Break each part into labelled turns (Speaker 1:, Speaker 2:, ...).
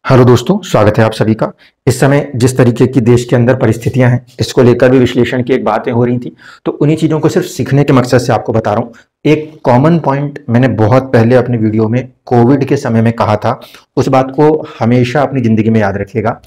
Speaker 1: Hello दोस्तों, स्वागत है आप सभी का। इस समय जिस तरीके की देश के अंदर परिस्थितियां हैं, इसको लेकर भी विश्लेषण की एक बातें हो रही थी, तो उन्हीं चीज़ों को सिर्फ सीखने के मकसद से आपको बता रहा हूँ। एक कॉमन पॉइंट मैंने बहुत पहले अपने वीडियो में कोविड के समय में कहा था, उस बात को हमेशा अपनी ज़िंदगी में याद रखिएगा।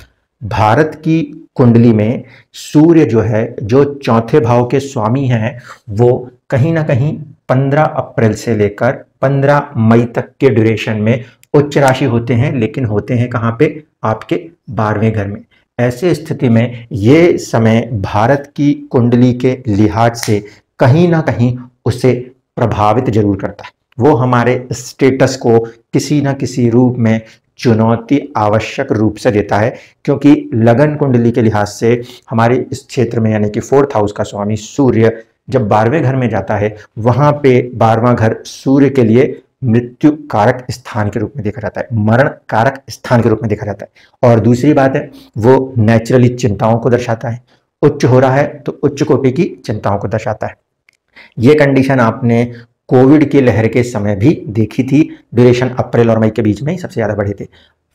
Speaker 1: भारत की कुंडली में सूर्य जो है, जो चौथे भाव के स्वामी हैं, वो कहीं ना कहीं 15 अप्रैल से लेकर 15 मई तक के ड्यूरेशन में उच्च राशि होते हैं, लेकिन होते हैं कहाँ पे? आपके 12वें घर में। ऐसे स्थिति में ये समय भारत की कुंडली के लिहाज से कहीं ना कहीं उसे प्रभावित जरूर करता है। वो हमारे स्टेटस को किसी ना किसी रूप में चुनौती आवश्यक रूप से देता है, क्योंकि लगन कुंडली के लिहाज से हमारे इस क्षेत्र में यानी कि 4th हाउस का स्वामी सूर्य जब 12वें घर में जाता है, वहां पे 12वां घर सूर्य के लिए मृत्यु कारक स्थान के रूप में देखा जाता है, मरण कारक स्थान के रूप में देखा जाता है। और दूसरी बात है, वो नेचुरली चिंताओं को दर्शाता है। उच्च हो रहा है तो उच्च कोटि की चिंताओं को दर्शाता है। ये कंडीशन आपने कोविड की लहर के समय भी देखी थी। ड्यूरेशन अप्रैल और मई के बीच में ही सबसे ज्यादा बढ़े थे।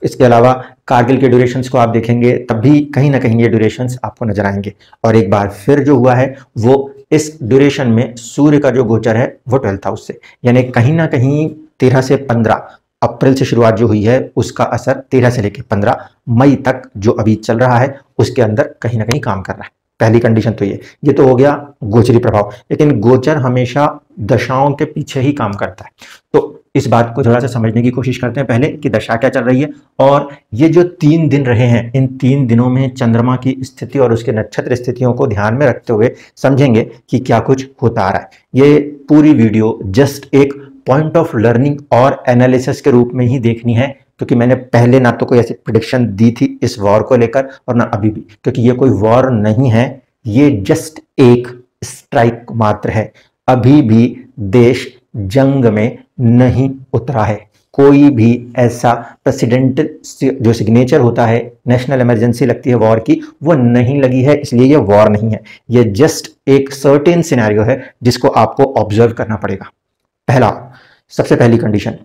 Speaker 1: इसके अलावा कारगिल के ड्यूरेशंस को आप देखेंगे, तब भी कहीं ना कहीं ये ड्यूरेशंस आपको नजर आएंगे। और एक बार फिर जो हुआ है, वो इस ड्यूरेशन में सूर्य का जो गोचर है वो 12th हाउस से, यानी कहीं ना कहीं 13 से 15 अप्रैल से शुरुआत जो हुई है, उसका असर 13 से लेकर 15 मई तक जो अभी चल रहा है उसके अंदर कहीं ना कहीं काम कर रहा है। पहली कंडीशन तो ये तो हो गया गोचरी प्रभाव। लेकिन गोचर हमेशा दशाओं के पीछे ही काम करता है, तो इस बात को थोड़ा सा समझने की कोशिश करते हैं पहले कि दशा क्या चल रही है। और ये जो 3 दिन रहे हैं, इन 3 दिनों में चंद्रमा की स्थिति और उसके नक्षत्र स्थितियों को ध्यान में रखते हुए समझेंगे कि क्या कुछ होता आ रहा है। ये पूरी वीडियो जस्ट एक पॉइंट ऑफ लर्निंग और एनालिसिस के रूप में ही देखनी है, क्योंकि मैंने पहले ना तो कोई ऐसी प्रेडिक्शन दी थी इस वॉर को लेकर और ना अभी भी, क्योंकि ये कोई वॉर नहीं है, ये जस्ट एक स्ट्राइक मात्र है। अभी भी देश जंग में नहीं उतरा है। कोई भी ऐसा प्रेसिडेंट जो सिग्नेचर होता है, नेशनल इमरजेंसी लगती है वॉर की, वो नहीं लगी है, इसलिए ये वॉर नहीं है। ये जस्ट एक सर्टेन सिनेरियो है जिसको आपको ऑब्जर्व करना पड़ेगा। सबसे पहली कंडीशन,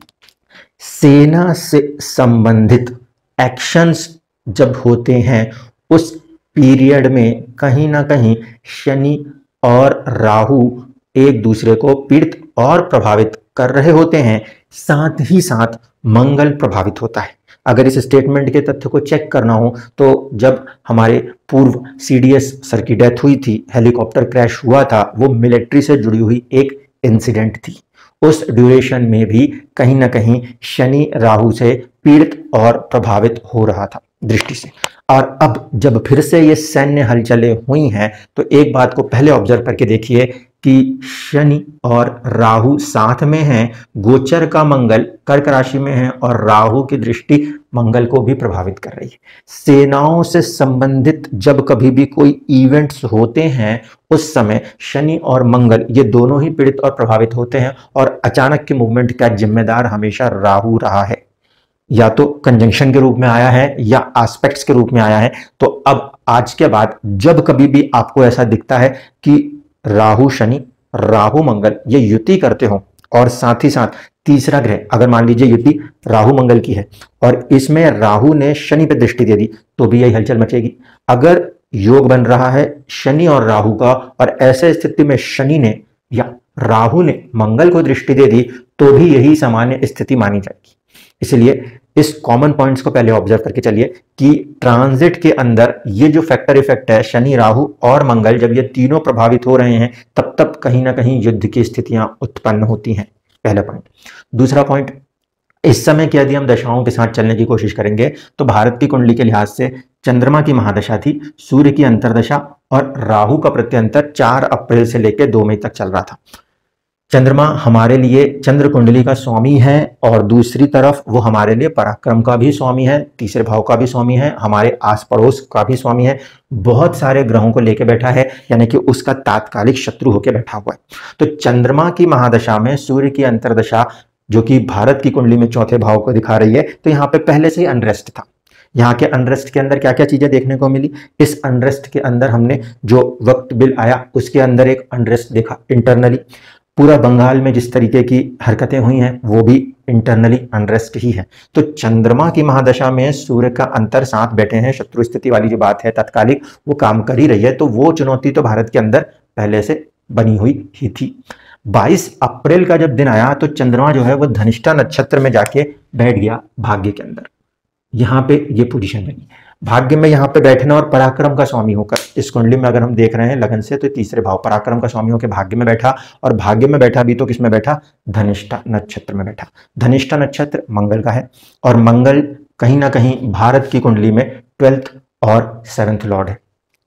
Speaker 1: सेना से संबंधित एक्शंस जब होते हैं, उस पीरियड में कहीं ना कहीं शनि और राहु एक दूसरे को पीड़ित और प्रभावित कर रहे होते हैं। साथ ही साथ मंगल प्रभावित होता है। अगर इस स्टेटमेंट के तथ्य को चेक करना हो तो जब हमारे पूर्व सीडीएस सर की डेथ हुई थी, हेलीकॉप्टर क्रैश हुआ था, वो मिलिट्री से जुड़ी हुई एक इंसिडेंट थी। उस ड्यूरेशन में भी कहीं ना कहीं शनि राहु से पीड़ित और प्रभावित हो रहा था दृष्टि से। और अब जब फिर से ये सैन्य हलचलें हुई हैं, तो एक बात को पहले ऑब्जर्व करके देखिए कि शनि और राहु साथ में हैं, गोचर का मंगल कर्क राशि में है और राहु की दृष्टि मंगल को भी प्रभावित कर रही है। सेनाओं से संबंधित जब कभी भी कोई इवेंट्स होते हैं, उस समय शनि और मंगल ये दोनों ही पीड़ित और प्रभावित होते हैं। और अचानक के मूवमेंट का जिम्मेदार हमेशा राहु रहा है, या तो कंजंक्शन के रूप में आया है या एस्पेक्ट्स के रूप में आया है। तो अब आज के बाद जब कभी भी आपको ऐसा दिखता है कि राहु शनि, राहु मंगल ये युति करते हो, और साथ ही साथ तीसरा ग्रह, अगर मान लीजिए युति राहु मंगल की है और इसमें राहु ने शनि पे दृष्टि दे दी, तो भी यही हलचल मचेगी। अगर योग बन रहा है शनि और राहु का, और ऐसे स्थिति में शनि ने या राहु ने मंगल को दृष्टि दे दी, तो भी यही सामान्य स्थिति मानी जाएगी। इसलिए इस कॉमन पॉइंट्स को पहले ऑब्जर्व करके चलिए कि ट्रांजिट के अंदर ये जो फैक्टर इफेक्ट है, शनि राहु और मंगल, जब ये तीनों प्रभावित हो रहे हैं, तब तब कहीं ना कहीं युद्ध की स्थितियां उत्पन्न होती हैं। पहला पॉइंट। दूसरा पॉइंट, इस समय की यदि हम दशाओं के साथ चलने की कोशिश करेंगे तो भारत की कुंडली के लिहाज से चंद्रमा की महादशा थी, सूर्य की अंतरदशा और राहु का प्रत्यंतर 4 अप्रैल से लेकर 2 मई तक चल रहा था। चंद्रमा हमारे लिए चंद्र कुंडली का स्वामी है, और दूसरी तरफ वो हमारे लिए पराक्रम का भी स्वामी है, तीसरे भाव का भी स्वामी है, हमारे आस पड़ोस का भी स्वामी है, बहुत सारे ग्रहों को लेकर बैठा है, यानी कि उसका तात्कालिक शत्रु होकर बैठा हुआ है। तो चंद्रमा की महादशा में सूर्य की अंतरदशा, जो कि भारत की कुंडली में चौथे भाव को दिखा रही है, तो यहाँ पे पहले से ही अनरेस्ट था। यहाँ के अनरेस्ट के अंदर क्या क्या चीजें देखने को मिली? इस अनरेस्ट के अंदर हमने जो वक्त बिल आया उसके अंदर एक अनरेस्ट देखा इंटरनली। पूरा बंगाल में जिस तरीके की हरकतें हुई हैं वो भी इंटरनली अनरेस्ट ही है। तो चंद्रमा की महादशा में सूर्य का अंतर साथ बैठे हैं, शत्रु स्थिति वाली जो बात है तत्कालिक, वो काम कर ही रही है। तो वो चुनौती तो भारत के अंदर पहले से बनी हुई ही थी। 22 अप्रैल का जब दिन आया तो चंद्रमा जो है वो धनिष्ठा नक्षत्र में जाके बैठ गया भाग्य के अंदर। यहां पे ये पोजीशन बनी भाग्य में, यहां पे बैठना और पराक्रम का स्वामी होकर। इस कुंडली में अगर हम देख रहे हैं लगन से तो तीसरे भाव पराक्रम का स्वामी होकर भाग्य में बैठा, और भाग्य में बैठा भी तो किस में बैठा, धनिष्ठा नक्षत्र में बैठा। धनिष्ठा नक्षत्र मंगल का है, और मंगल कहीं ना कहीं भारत की कुंडली में 12th और 7th लॉर्ड है।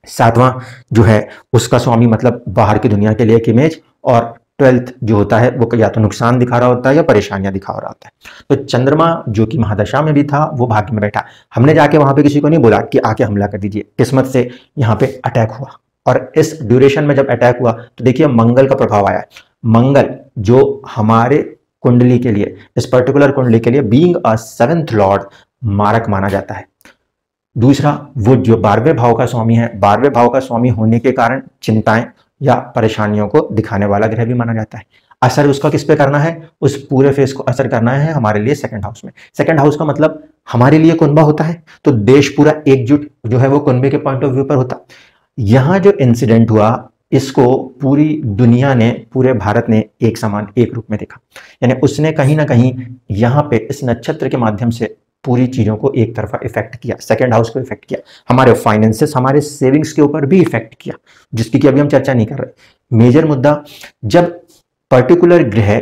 Speaker 1: 7वां जो है उसका स्वामी मतलब बाहर की दुनिया के लिए एक इमेज, और 12th जो होता है वो या तो नुकसान दिखा रहा होता है या परेशानियां दिखा रहा होता है। तो चंद्रमा जो कि महादशा में भी था वो भाग्य में बैठा। हमने जाके वहां पे किसी को नहीं बोला कि आके हमला कर दीजिए, किस्मत से यहाँ पे अटैक हुआ, और इस ड्यूरेशन में जब अटैक हुआ तो देखिए मंगल का प्रभाव आया। मंगल जो हमारे कुंडली के लिए, इस पर्टिकुलर कुंडली के लिए बीइंग अ 7th लॉर्ड मारक माना जाता है। दूसरा वो जो 12वें भाव का स्वामी है, 12वें भाव का स्वामी होने के कारण चिंताएं या परेशानियों को दिखाने वाला ग्रह भी माना जाता है। असर उसका किस पे करना है, उस पूरे फेस को असर करना है हमारे लिए 2nd हाउस में। 2nd हाउस का मतलब हमारे लिए कुंभा होता है, तो देश पूरा एकजुट जो है वो कुंभे के पॉइंट ऑफ व्यू पर होता। यहां जो इंसिडेंट हुआ इसको पूरी दुनिया ने, पूरे भारत ने एक समान एक रूप में देखा, यानी उसने कहीं ना कहीं यहाँ पे इस नक्षत्र के माध्यम से पूरी चीजों को एक तरफा इफेक्ट किया, 2nd हाउस को इफेक्ट किया, हमारे फाइनेंसेस, हमारे सेविंग्स के ऊपर भी इफेक्ट किया, जिसकी कि अभी हम चर्चा नहीं कर रहे। मेजर मुद्दा, जब पर्टिकुलर ग्रह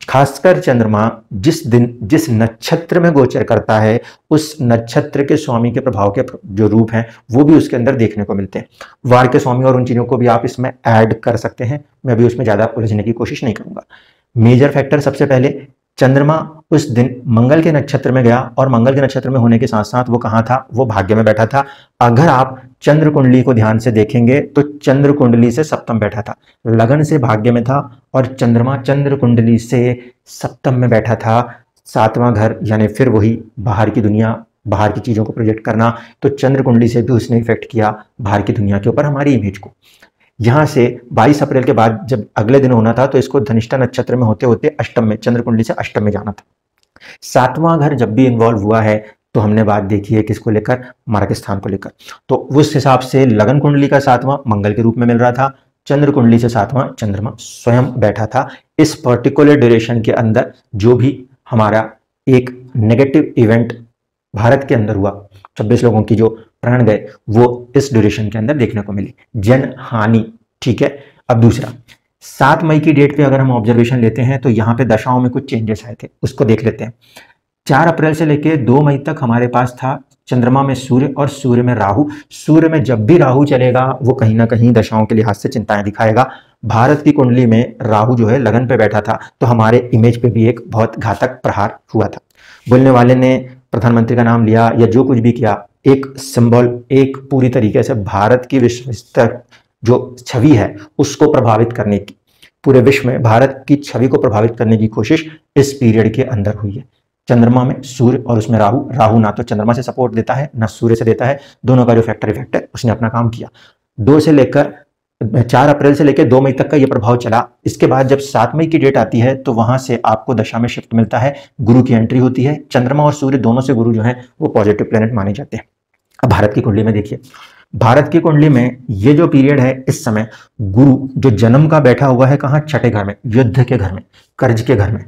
Speaker 1: खासकर चंद्रमा जिस दिन जिस नक्षत्र में गोचर करता है, उस नक्षत्र के स्वामी के प्रभाव के जो रूप हैं वो भी उसके अंदर देखने को मिलते हैं। वार के स्वामी और उन चीजों को भी आप इसमें ऐड कर सकते हैं, मैं अभी उसमें ज्यादा उलझने की कोशिश नहीं करूंगा। मेजर फैक्टर, सबसे पहले चंद्रमा उस दिन मंगल के नक्षत्र में गया, और मंगल के नक्षत्र में होने के साथ साथ वो कहाँ था, वो भाग्य में बैठा था। अगर आप चंद्र कुंडली को ध्यान से देखेंगे तो चंद्र कुंडली से सप्तम बैठा था, लगन से भाग्य में था, और चंद्रमा चंद्र कुंडली से सप्तम में बैठा था। 7वां घर यानी फिर वही बाहर की दुनिया, बाहर की चीजों को प्रोजेक्ट करना, तो चंद्र कुंडली से भी उसने इफेक्ट किया बाहर की दुनिया के ऊपर हमारी इमेज को। यहां से 22 अप्रैल के बाद जब अगले दिन होना था तो इसको धनिष्ठा नक्षत्र में होते होते अष्टम में, चंद्र कुंडली से अष्टम में जाना था। 7वां घर जब भी इन्वॉल्व हुआ है तो हमने बात देखी है किसको लेकर, मारक स्थान को लेकर। तो उस हिसाब से लगन कुंडली का 7वां मंगल के रूप में मिल रहा था, चंद्र कुंडली से 7वां चंद्रमा स्वयं बैठा था। इस पर्टिकुलर ड्यूरेशन के अंदर जो भी हमारा एक नेगेटिव इवेंट भारत के अंदर हुआ, 26 लोगों की जो प्राण गए, वो इस ड्यूरेशन के अंदर देखने को मिली, जन हानि। ठीक है, अब दूसरा 7 मई की डेट पे अगर हम ऑब्जर्वेशन लेते हैं तो यहाँ पे दशाओं में कुछ चेंजेस आए थे, उसको देख लेते हैं। 4 अप्रैल से लेके 2 मई तक हमारे पास था चंद्रमा में सूर्य और सूर्य में राहु। सूर्य में जब भी राहु चलेगा वो कहीं ना कहीं दशाओं के लिहाज से चिंताएं दिखाएगा। भारत की कुंडली में राहु जो है लगन पे बैठा था, तो हमारे इमेज पे भी एक बहुत घातक प्रहार हुआ था। बोलने वाले ने प्रधानमंत्री का नाम लिया या जो कुछ भी किया, एक सिंबल, एक पूरी तरीके से भारत की विश्व स्तर जो छवि है उसको प्रभावित करने की, पूरे विश्व में भारत की छवि को प्रभावित करने की कोशिश इस पीरियड के अंदर हुई है। चंद्रमा में सूर्य और उसमें राहु, राहु ना तो चंद्रमा से सपोर्ट देता है ना सूर्य से देता है, दोनों का जो फैक्टर इफेक्ट है उसने अपना काम किया। 4 अप्रैल से लेकर 2 मई तक का ये प्रभाव चला। इसके बाद जब 7 मई की डेट आती है तो वहां से आपको दशा में शिफ्ट मिलता है, गुरु की एंट्री होती है। चंद्रमा और सूर्य दोनों से गुरु जो है वो पॉजिटिव प्लेनेट माने जाते हैं। अब भारत की कुंडली में देखिए, भारत की कुंडली में ये जो पीरियड है, इस समय गुरु जो जन्म का बैठा हुआ है कहाँ, छठे घर में, युद्ध के घर में, कर्ज के घर में।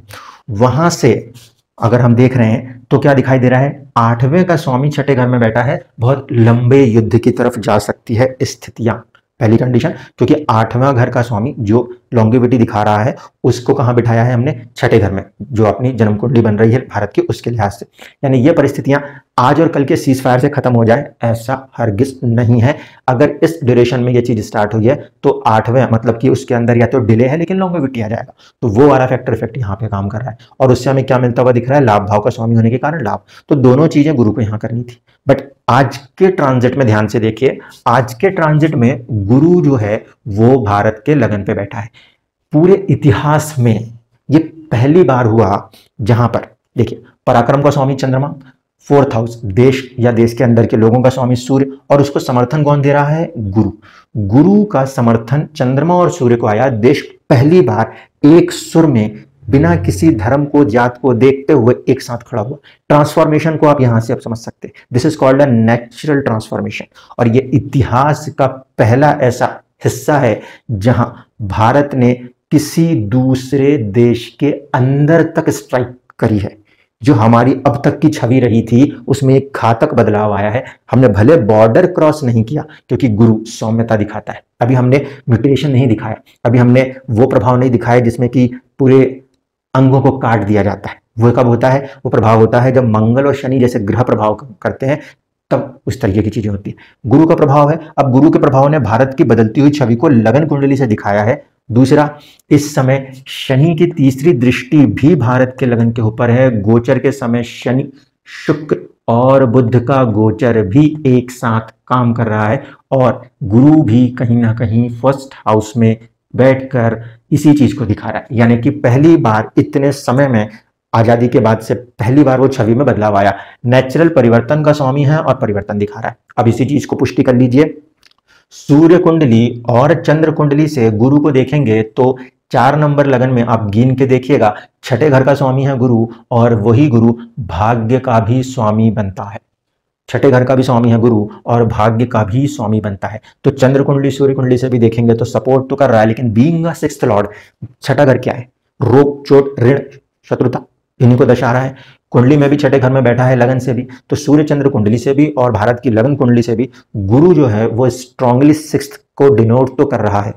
Speaker 1: वहां से अगर हम देख रहे हैं तो क्या दिखाई दे रहा है, 8वें का स्वामी छठे घर में बैठा है, बहुत लंबे युद्ध की तरफ जा सकती है स्थितियां। पहली कंडीशन, क्योंकि 8वां घर का स्वामी जो लॉन्गेविटी दिखा रहा है उसको कहाँ बिठाया है हमने, छठे घर में, जो अपनी जन्म कुंडली बन रही है भारत की उसके लिहाज से। यानी ये परिस्थितियां आज और कल के सीज फायर से खत्म हो जाए ऐसा हरगिज नहीं है। अगर इस ड्यूरेशन में ये चीज स्टार्ट हुई है तो 8वें मतलब कि उसके अंदर या तो डिले है लेकिन लॉन्गेविटी आ जाएगा, तो वो वाला फैक्टर इफेक्ट यहाँ पे काम कर रहा है। और उससे हमें क्या मिलता हुआ दिख रहा है, लाभ भाव का स्वामी होने के कारण लाभ। तो दोनों चीजें गुरु को यहाँ करनी थी। बट आज के ट्रांजिट में ध्यान से देखिए, आज के ट्रांजिट में गुरु जो है वो भारत के लगन पे बैठा है। पूरे इतिहास में ये पहली बार हुआ जहां पर देखिए, पराक्रम का स्वामी चंद्रमा, 4th हाउस, देश या देश के अंदर के लोगों का स्वामी सूर्य, और उसको समर्थन कौन दे रहा है, गुरु। गुरु का समर्थन चंद्रमा और सूर्य को आया। देश पहली बार एक सुर में बिना किसी धर्म को, जात को देखते हुए एक साथ खड़ा हुआ। ट्रांसफॉर्मेशन को आप यहां से अब समझ सकते हैं। This is called a natural transformation, और ये इतिहास का पहला ऐसा हिस्सा है जहां भारत ने किसी दूसरे देश के अंदर तक स्ट्राइक करी है। जो हमारी अब तक की छवि रही थी उसमें एक घातक बदलाव आया है। हमने भले बॉर्डर क्रॉस नहीं किया क्योंकि गुरु सौम्यता दिखाता है, अभी हमने म्यूटेशन नहीं दिखाया, अभी हमने वो प्रभाव नहीं दिखाया जिसमें कि पूरे अंगों को काट दिया जाता है। वो कब होता है? वो प्रभाव होता है जब मंगल और शनि जैसे ग्रह प्रभाव करते हैं, तब उस तरीके की चीजें होती है। गुरु का प्रभाव है। अब गुरु के प्रभाव ने भारत की बदलती हुई छवि को लगन कुंडली से दिखाया है। दूसरा, इस समय शनि की तीसरी दृष्टि भी भारत के लगन के ऊपर है। गोचर के समय शनि, शुक्र और बुध का गोचर भी एक साथ काम कर रहा है, और गुरु भी कहीं ना कहीं फर्स्ट हाउस में बैठकर इसी चीज को दिखा रहा है। यानी कि पहली बार इतने समय में, आजादी के बाद से पहली बार वो छवि में बदलाव आया। नेचुरल परिवर्तन का स्वामी है और परिवर्तन दिखा रहा है। अब इसी चीज को पुष्टि कर लीजिए। सूर्य कुंडली और चंद्र कुंडली से गुरु को देखेंगे तो 4 नंबर लगन में आप गिन के देखिएगा, छठे घर का स्वामी है गुरु, और वही गुरु भाग्य का भी स्वामी बनता है। छठे घर का भी स्वामी है गुरु और भाग्य का भी स्वामी बनता है। तो चंद्र कुंडली सूर्य कुंडली से भी देखेंगे तो सपोर्ट तो कर रहा है, लेकिन बीइंग अ सिक्स्थ लॉर्ड, छठा घर क्या है? रोग, चोट, ऋण, शत्रुता, इन्हीं को दर्शा रहा है। कुंडली में भी छठे घर में बैठा है लगन से भी, तो सूर्य चंद्र कुंडली से भी और भारत की लगन कुंडली से भी गुरु जो है वो स्ट्रांगली सिक्स्थ को डिनोट तो कर रहा है।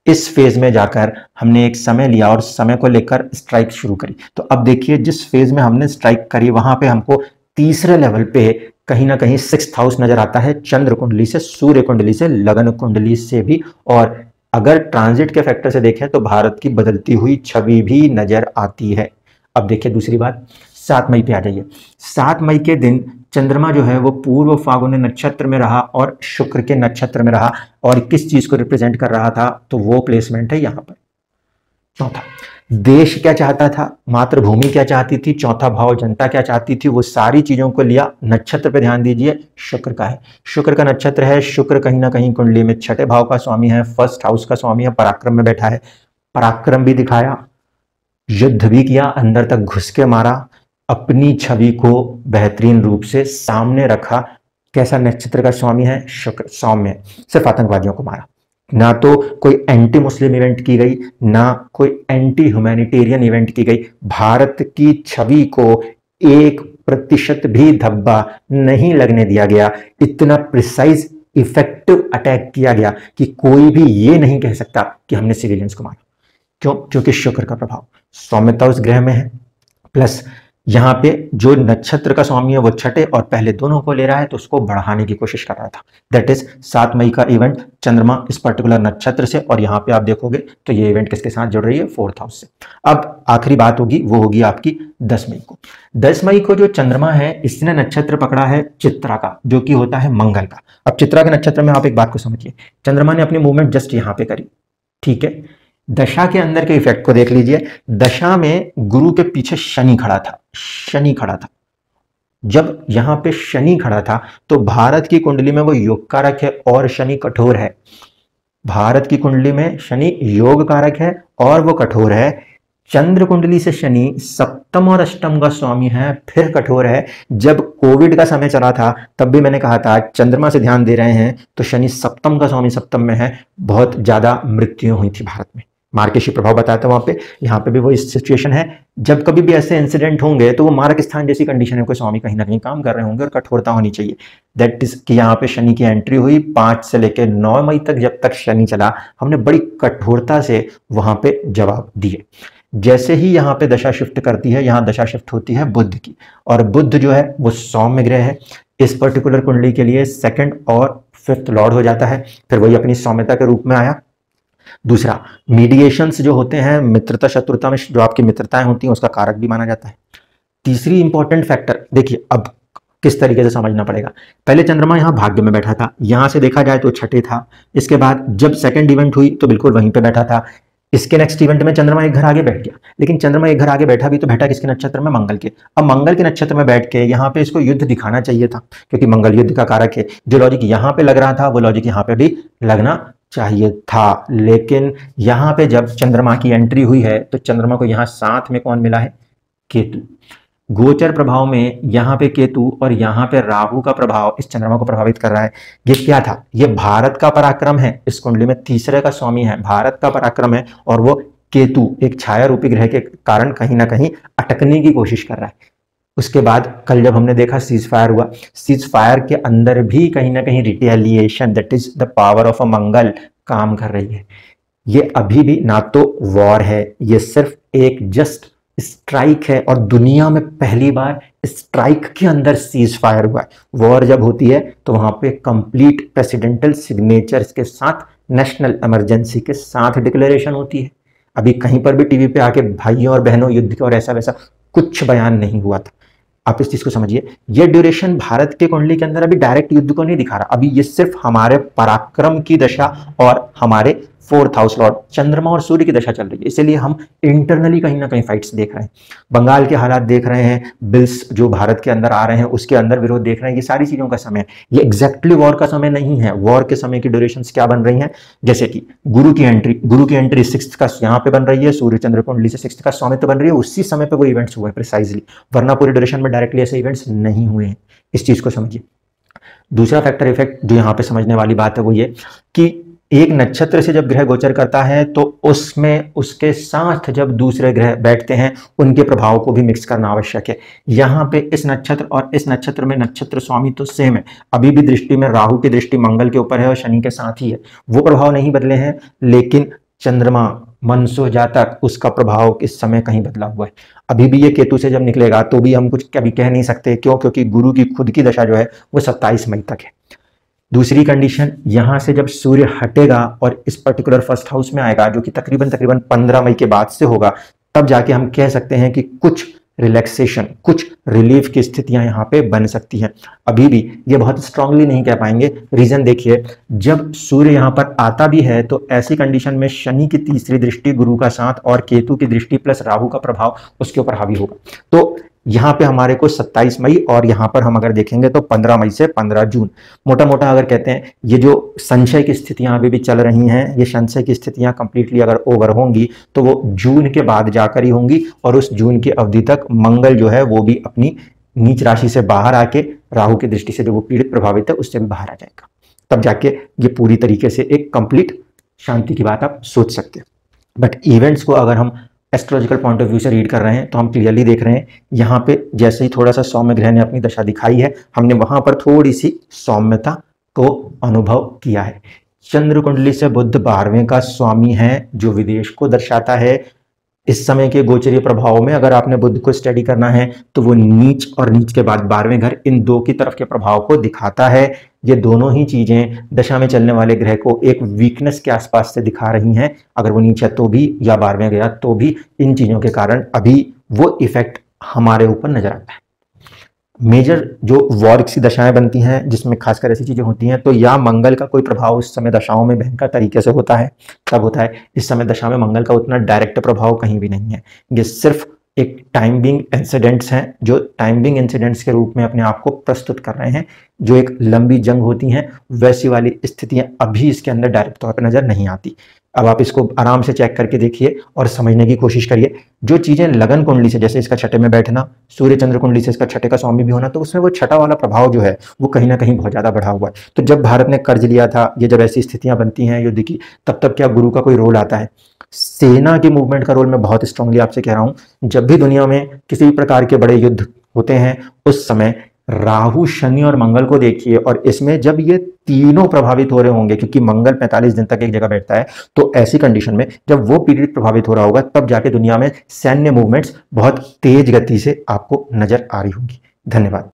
Speaker 1: इस फेज में जाकर हमने एक समय लिया और समय को लेकर स्ट्राइक शुरू करी। तो अब देखिए, जिस फेज में हमने स्ट्राइक करी वहां पे हमको तीसरे लेवल पे कहीं ना कहीं सिक्स्थ हाउस नजर आता है, चंद्र कुंडली से, सूर्य कुंडली से, लगन कुंडली से भी, और अगर ट्रांजिट के फैक्टर से देखें तो भारत की बदलती हुई छवि भी नजर आती है। अब देखिए दूसरी बात, 7 मई पे आ जाइए। 7 मई के दिन चंद्रमा जो है वो पूर्व फागुन नक्षत्र में रहा और शुक्र के नक्षत्र में रहा, और किस चीज को रिप्रेजेंट कर रहा था? तो वो प्लेसमेंट है यहां पर। चौथा, देश क्या चाहता था, मातृभूमि क्या चाहती थी, चौथा भाव जनता क्या चाहती थी, वो सारी चीजों को लिया। नक्षत्र पे ध्यान दीजिए, शुक्र का है, शुक्र का नक्षत्र है। शुक्र कहीं ना कहीं कुंडली में छठे भाव का स्वामी है, फर्स्ट हाउस का स्वामी है, पराक्रम में बैठा है। पराक्रम भी दिखाया, युद्ध भी किया, अंदर तक घुस के मारा, अपनी छवि को बेहतरीन रूप से सामने रखा। कैसा नक्षत्र का स्वामी है? शुक्र, सौम्य, सिर्फ आतंकवादियों को मारा। ना तो कोई एंटी मुस्लिम इवेंट की गई, ना कोई एंटी ह्यूमैनिटेरियन इवेंट की गई। भारत की छवि को 1% भी धब्बा नहीं लगने दिया गया। इतना प्रिसाइज इफेक्टिव अटैक किया गया कि कोई भी ये नहीं कह सकता कि हमने सिविलियंस को मारा। क्यों? क्योंकि शुक्र का प्रभाव, सौम्यता उस ग्रह में है, प्लस यहां पे जो नक्षत्र का स्वामी है वो छठे और पहले दोनों को ले रहा है, तो उसको बढ़ाने की कोशिश कर रहा था। दैट इज 7 मई का इवेंट, चंद्रमा इस पर्टिकुलर नक्षत्र से, और यहां पे आप देखोगे तो ये इवेंट किसके साथ जुड़ रही है? 4th हाउस से। अब आखिरी बात होगी, वो होगी आपकी 10 मई को। 10 मई को जो चंद्रमा है इसने नक्षत्र पकड़ा है चित्रा का, जो कि होता है मंगल का। अब चित्रा के नक्षत्र में आप एक बात को समझिए, चंद्रमा ने अपनी मूवमेंट जस्ट यहां पे करी, ठीक है। दशा के अंदर के इफेक्ट को देख लीजिए। दशा में गुरु के पीछे शनि खड़ा था, शनि खड़ा था। जब यहां पे शनि खड़ा था तो भारत की कुंडली में वो योग कारक है और शनि कठोर है। भारत की कुंडली में शनि योग कारक है और वो कठोर है। चंद्र कुंडली से शनि सप्तम और अष्टम का स्वामी है, फिर कठोर है। जब कोविड का समय चला था तब भी मैंने कहा था चंद्रमा से ध्यान दे रहे हैं तो शनि सप्तम का स्वामी सप्तम में है, बहुत ज्यादा मृत्यु हुई थी भारत में, मार्केशी प्रभाव बताया था वहां पे। यहाँ पे भी वो सिचुएशन है। जब कभी भी ऐसे इंसिडेंट होंगे तो वो मार्क स्थान जैसी कंडीशन में कोई स्वामी कहीं ना कहीं काम कर रहे होंगे और कठोरता होनी चाहिए। दैट इज कि यहाँ पे शनि की एंट्री हुई 5 से लेकर 9 मई तक, जब तक शनि चला हमने बड़ी कठोरता से वहां पे जवाब दिए। जैसे ही यहाँ पे दशा शिफ्ट करती है, यहाँ दशा शिफ्ट होती है बुध की, और बुध जो है वो सौम्य ग्रह है। इस पर्टिकुलर कुंडली के लिए 2nd और 5th लॉर्ड हो जाता है, फिर वही अपनी सौम्यता के रूप में आया। दूसरा, मीडिएशंस जो होते हैं, मित्रता शत्रुता में जो आपकी मित्रताएं होती हैं उसका कारक भी माना जाता है। तीसरी इंपॉर्टेंट फैक्टर देखिए, अब किस तरीके से समझना पड़ेगा। पहले चंद्रमा यहाँ भाग्य में बैठा था, यहां से देखा जाए तो छठे था। इसके बाद जब सेकंड इवेंट हुई तो बिल्कुल वहीं पे बैठा था। इसके नेक्स्ट इवेंट में चंद्रमा एक घर आगे बैठ गया, लेकिन चंद्रमा एक घर आगे बैठा भी तो बैठा किसके नक्षत्र में? मंगल के। अब मंगल के नक्षत्र में बैठ के यहाँ पे इसको युद्ध दिखाना चाहिए था, क्योंकि मंगल युद्ध का कारक है। जो लॉजिक यहाँ पे लग रहा था वो लॉजिक यहाँ पे भी लगना चाहिए था, लेकिन यहाँ पे जब चंद्रमा की एंट्री हुई है तो चंद्रमा को यहाँ साथ में कौन मिला है? केतु। गोचर प्रभाव में यहाँ पे केतु और यहाँ पे राहु का प्रभाव इस चंद्रमा को प्रभावित कर रहा है। ये क्या था? ये भारत का पराक्रम है, इस कुंडली में तीसरे का स्वामी है, भारत का पराक्रम है, और वो केतु एक छाया रूपी ग्रह के कारण कहीं ना कहीं अटकने की कोशिश कर रहा है। उसके बाद कल जब हमने देखा सीज फायर हुआ, सीज फायर के अंदर भी कहीं ना कहीं retaliation, that is the power of a Mangal काम कर रही है। ये अभी भी ना तो वॉर है, ये सिर्फ एक जस्ट स्ट्राइक है, और दुनिया में पहली बार स्ट्राइक के अंदर सीज फायर हुआ है। वॉर जब होती है तो वहां पे कंप्लीट प्रेसिडेंटल सिग्नेचर्स के साथ, नेशनल इमरजेंसी के साथ डिक्लेरेशन होती है। अभी कहीं पर भी टीवी पे आके भाइयों और बहनों युद्ध के और ऐसा वैसा कुछ बयान नहीं हुआ था। आप इस चीज को समझिए, ये ड्यूरेशन भारत के कुंडली के अंदर अभी डायरेक्ट युद्ध को नहीं दिखा रहा, अभी ये सिर्फ हमारे पराक्रम की दशा और हमारे 4th हाउस लॉर्ड चंद्रमा और सूर्य की दशा चल रही है, इसलिए हम इंटरनली कहीं ना कहीं फाइट्स देख रहे हैं, बंगाल के हालात देख रहे हैं, बिल्स जो भारत के अंदर आ रहे हैं उसके अंदर विरोध देख रहे हैं। ये सारी चीजों का समय है, ये एग्जैक्टली वॉर का समय नहीं है। वॉर के समय की ड्यूरेशन क्या बन रही है? जैसे कि गुरु की एंट्री 6th का यहाँ पे बन रही है, सूर्य चंद्र कुंडली से 6th का स्वामित्व बन रही है, उसी समय पे वो इवेंट्स हुए प्रिसाइजली, वरना पूरी ड्यूरेशन में डायरेक्टली ऐसे इवेंट्स नहीं हुए हैं। इस चीज को समझिए। दूसरा फैक्टर इफेक्ट जो यहाँ पे समझने वाली बात है वो ये कि एक नक्षत्र से जब ग्रह गोचर करता है तो उसमें उसके साथ जब दूसरे ग्रह बैठते हैं उनके प्रभाव को भी मिक्स करना आवश्यक है। यहाँ पे इस नक्षत्र और इस नक्षत्र में नक्षत्र स्वामी तो सेम है, अभी भी दृष्टि में राहु की दृष्टि मंगल के ऊपर है और शनि के साथ ही है, वो प्रभाव नहीं बदले हैं, लेकिन चंद्रमा मनसो जातक उसका प्रभाव इस समय कहीं बदला हुआ है। अभी भी ये केतु से जब निकलेगा तो भी हम कुछ कभी कह नहीं सकते, क्यों? क्योंकि गुरु की खुद की दशा जो है वो 27 मई तक है। दूसरी कंडीशन, यहां से जब सूर्य हटेगा और इस पर्टिकुलर 1st हाउस में आएगा जो कि तकरीबन 15 मई के बाद से होगा, तब जाके हम कह सकते हैं कि कुछ रिलैक्सेशन, कुछ रिलीफ की स्थितियां यहां पे बन सकती हैं। अभी भी ये बहुत स्ट्रांगली नहीं कह पाएंगे। रीजन देखिए, जब सूर्य यहां पर आता भी है तो ऐसी कंडीशन में शनि की तीसरी दृष्टि, गुरु का साथ और केतु की दृष्टि प्लस राहु का प्रभाव उसके ऊपर हावी होगा। तो यहाँ पे हमारे को 27 मई और यहाँ पर हम अगर देखेंगे तो 15 मई से 15 जून, मोटा मोटा अगर कहते हैं ये जो संशय की स्थितियां अभी भी चल रही हैं, ये संशय की स्थितियां कंप्लीटली अगर ओवर होंगी तो वो जून के बाद जाकर ही होंगी, और उस जून की अवधि तक मंगल जो है वो भी अपनी नीच राशि से बाहर आके राहु की दृष्टि से जो वो पीड़ित प्रभावित है उससे भी बाहर आ जाएगा। तब जाके ये पूरी तरीके से एक कंप्लीट शांति की बात आप सोच सकते हैं। बट इवेंट्स को अगर हम एस्ट्रोलॉजिकल पॉइंट ऑफ व्यू से रीड कर रहे हैं तो हम क्लियरली देख रहे हैं, यहाँ पे जैसे ही थोड़ा सा सौम्य ग्रह ने अपनी दशा दिखाई है, हमने वहां पर थोड़ी सी सौम्यता को अनुभव किया है। चंद्र कुंडली से बुध 12वें का स्वामी है जो विदेश को दर्शाता है। इस समय के गोचरीय प्रभाव में अगर आपने बुध को स्टडी करना है तो वो नीच और नीच के बाद 12वें घर, इन दो की तरफ के प्रभाव को दिखाता है। ये दोनों ही चीजें दशा में चलने वाले ग्रह को एक वीकनेस के आसपास से दिखा रही हैं, अगर वो नीच है तो भी या 12वें गया तो भी। इन चीजों के कारण अभी वो इफेक्ट हमारे ऊपर नजर आता है। मेजर जो वॉर की दशाएं बनती हैं जिसमें खासकर ऐसी चीजें होती हैं, तो या मंगल का कोई प्रभाव उस समय दशाओं में भयंकर तरीके से होता है, तब होता है। इस समय दशा में मंगल का उतना डायरेक्ट प्रभाव कहीं भी नहीं है, ये सिर्फ एक टाइम बिंग इंसिडेंट्स हैं जो टाइम बिंग इंसिडेंट्स के रूप में अपने आप को प्रस्तुत कर रहे हैं। जो एक लंबी जंग होती हैं वैसी वाली स्थितियां अभी इसके अंदर डायरेक्ट तौर पर नजर नहीं आती। अब आप इसको आराम से चेक करके देखिए और समझने की कोशिश करिए। जो चीजें लगन कुंडली से, जैसे इसका छठे में बैठना, सूर्य चंद्र कुंडली से इसका छठे का स्वामी भी होना, तो उसमें वो छठा वाला प्रभाव जो है वो कहीं ना कहीं बहुत ज्यादा बढ़ा हुआ है। तो जब भारत ने कर्ज लिया था, ये जब ऐसी स्थितियां बनती हैं युद्ध की, तब क्या गुरु का कोई रोल आता है? सेना की मूवमेंट का रोल मैं बहुत स्ट्रांगली आपसे कह रहा हूं। जब भी दुनिया में किसी भी प्रकार के बड़े युद्ध होते हैं उस समय राहु, शनि और मंगल को देखिए, और इसमें जब ये तीनों प्रभावित हो रहे होंगे, क्योंकि मंगल 45 दिन तक एक जगह बैठता है, तो ऐसी कंडीशन में जब वो पीरियड प्रभावित हो रहा होगा तब जाके दुनिया में सैन्य मूवमेंट्स बहुत तेज गति से आपको नजर आ रही होंगी। धन्यवाद।